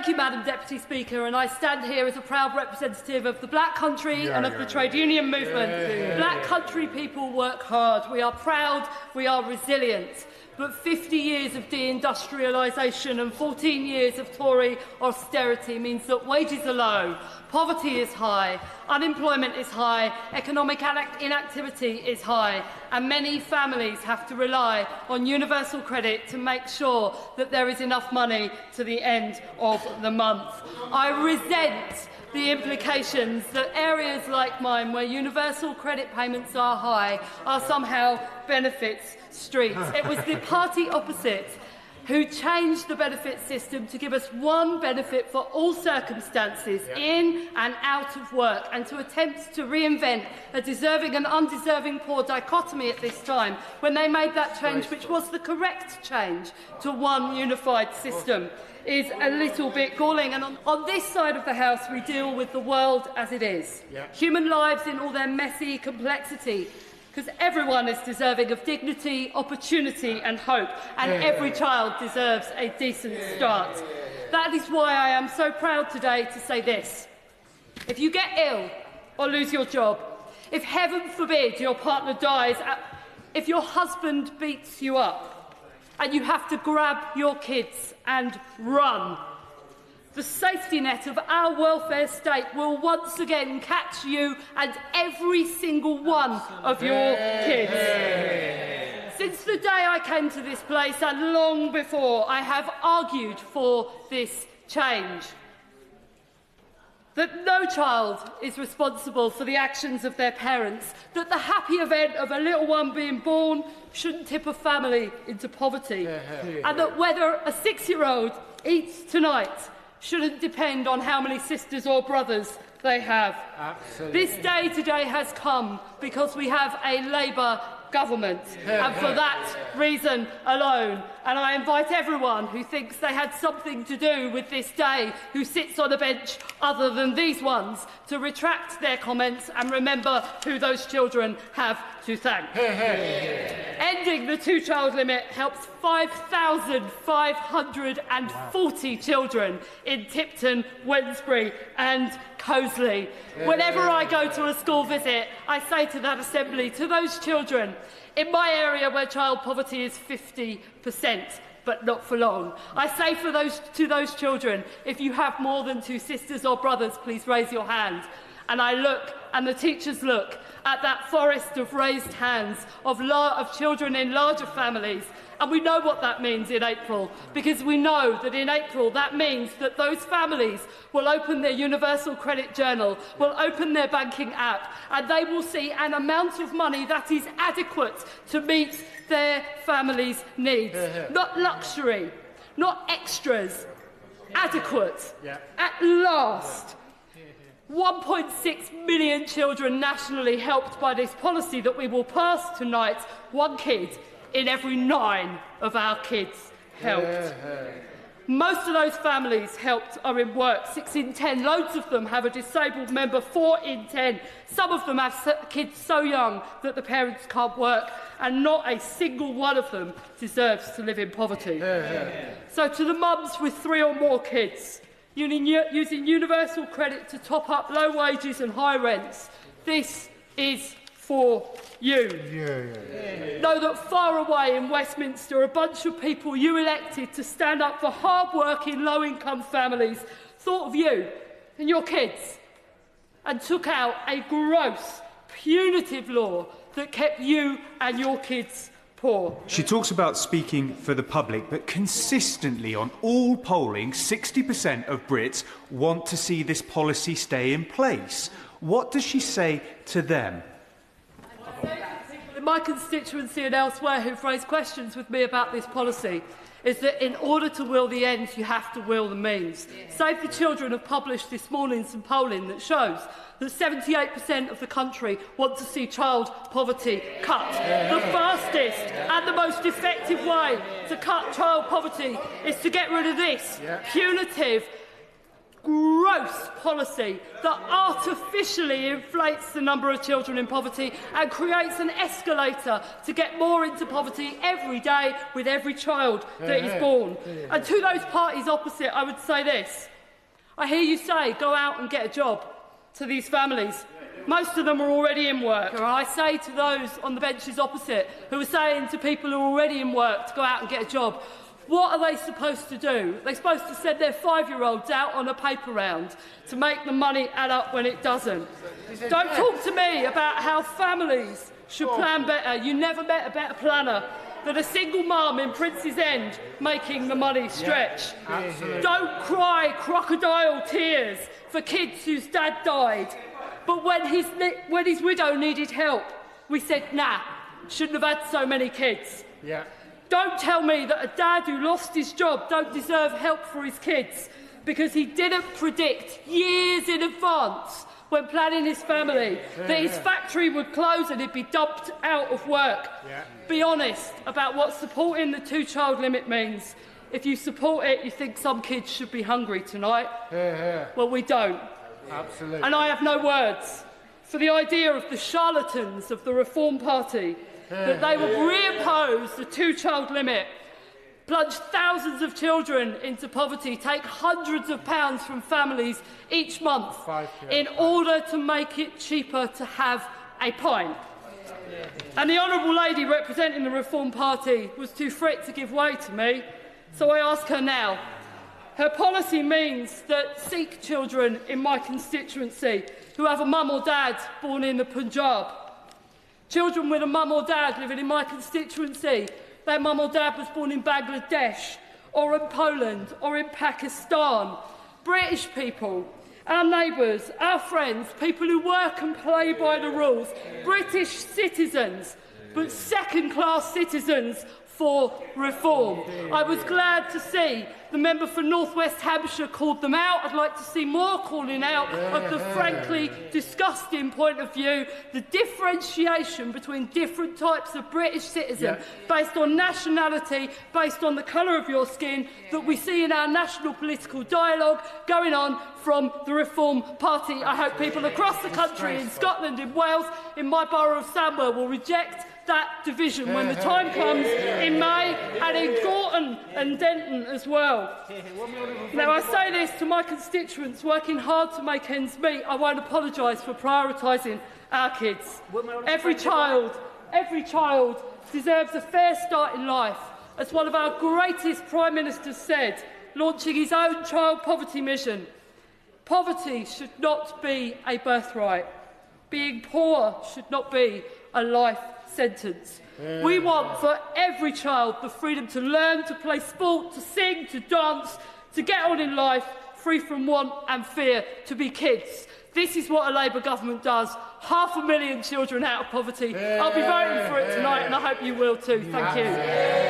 Thank you, Madam Deputy Speaker, and I stand here as a proud representative of the Black Country and of the trade union movement. Black Country people work hard. We are proud, we are resilient. But 50 years of deindustrialisation and 14 years of Tory austerity means that wages are low, poverty is high, unemployment is high, economic inactivity is high, and many families have to rely on universal credit to make sure that there is enough money to the end of the month. I resent the implications that areas like mine, where universal credit payments are high, are somehow benefits streets. It was the party opposite who changed the benefit system to give us one benefit for all circumstances, in and out of work, and to attempt to reinvent a deserving and undeserving poor dichotomy at this time, when they made that change, which was the correct change, to one unified system, is a little bit galling. And on this side of the House, we deal with the world as it is. Human lives in all their messy complexity, because everyone is deserving of dignity, opportunity and hope, and every child deserves a decent start. That is why I am so proud today to say this. If you get ill or lose your job, if heaven forbid your partner dies, if your husband beats you up, and you have to grab your kids and run, the safety net of our welfare state will once again catch you and every single one of your kids. Since the day I came to this place, and long before, I have argued for this change. That no child is responsible for the actions of their parents, that the happy event of a little one being born shouldn't tip a family into poverty, and that whether a 6-year-old eats tonight shouldn't depend on how many sisters or brothers they have. Absolutely. This day today has come because we have a Labour government, and for that reason alone. And I invite everyone who thinks they had something to do with this day, who sits on a bench other than these ones, to retract their comments and remember who those children have to thank. Ending the two-child limit helps 5,540 children in Tipton, Wednesbury and Coseley. Whenever I go to a school visit, I say to that assembly, to those children, in my area where child poverty is 50%, but not for long, I say to those children, if you have more than 2 sisters or brothers, please raise your hand. And I look, and the teachers look, at that forest of raised hands of children in larger families. And we know what that means in April, because we know that in April that means that those families will open their Universal Credit Journal, will open their banking app, and they will see an amount of money that is adequate to meet their families' needs. Not luxury, not extras, adequate. At last. 1.6 million children nationally helped by this policy that we will pass tonight. 1 kid in every 9 of our kids helped. Most of those families helped are in work. 6 in 10, loads of them have a disabled member. 4 in 10. Some of them have kids so young that the parents can't work, and not a single one of them deserves to live in poverty. So to the mums with 3 or more kids, using universal credit to top up low wages and high rents, this is for you. Know that far away in Westminster, a bunch of people you elected to stand up for hard-working, low-income families thought of you and your kids and took out a gross, punitive law that kept you and your kids poor. She talks about speaking for the public, but consistently on all polling, 60% of Brits want to see this policy stay in place. What does she say to them? In my constituency and elsewhere who've raised questions with me about this policy is that in order to will the ends, you have to will the means. Save the Children have published this morning some polling that shows that 78% of the country want to see child poverty cut. The fastest and the most effective way to cut child poverty is to get rid of this punitive, gross policy that artificially inflates the number of children in poverty and creates an escalator to get more into poverty every day with every child that is born. And to those parties opposite, I would say this. I hear you say, go out and get a job to these families. Most of them are already in work. And I say to those on the benches opposite who are saying to people who are already in work to go out and get a job, what are they supposed to do? They're supposed to send their 5-year-olds out on a paper round to make the money add up when it doesn't. Don't talk to me about how families should plan better. You never met a better planner than a single mum in Prince's End making the money stretch. Don't cry crocodile tears for kids whose dad died. But when his widow needed help, we said, nah, shouldn't have had so many kids. Yeah. Don't tell me that a dad who lost his job don't deserve help for his kids because he didn't predict years in advance when planning his family that his factory would close and he'd be dumped out of work. Yeah. Be honest about what supporting the 2-child limit means. If you support it, you think some kids should be hungry tonight. Well, we don't. Absolutely. And I have no words for the idea of the charlatans of the Reform Party that they would reimpose the 2-child limit, plunge thousands of children into poverty, take hundreds of pounds from families each month in order to make it cheaper to have a pint. And the honourable lady representing the Reform Party was too free to give way to me, so I ask her now. Her policy means that Sikh children in my constituency who have a mum or dad born in the Punjab, children with a mum or dad living in my constituency, their mum or dad was born in Bangladesh or in Poland or in Pakistan, British people, our neighbours, our friends, people who work and play by the rules, British citizens, but second-class citizens for reform. I was glad to see the member for North West Hampshire called them out. I'd like to see more calling out of the frankly disgusting point of view, the differentiation between different types of British citizen based on nationality, based on the colour of your skin that we see in our national political dialogue going on from the Reform Party. I hope people across the country, in Scotland, in Wales, in my borough of Sandwell, will reject that division when the time comes in May, and in Gorton and Denton as well. Now, I say this to my constituents working hard to make ends meet. I won't apologise for prioritising our kids. Every child deserves a fair start in life. As one of our greatest Prime Ministers said, launching his own child poverty mission, poverty should not be a birthright. Being poor should not be a life sentence. We want for every child the freedom to learn, to play sport, to sing, to dance, to get on in life, free from want and fear, to be kids. This is what a Labour government does. 500,000 children out of poverty. I'll be voting for it tonight and I hope you will too. Thank you.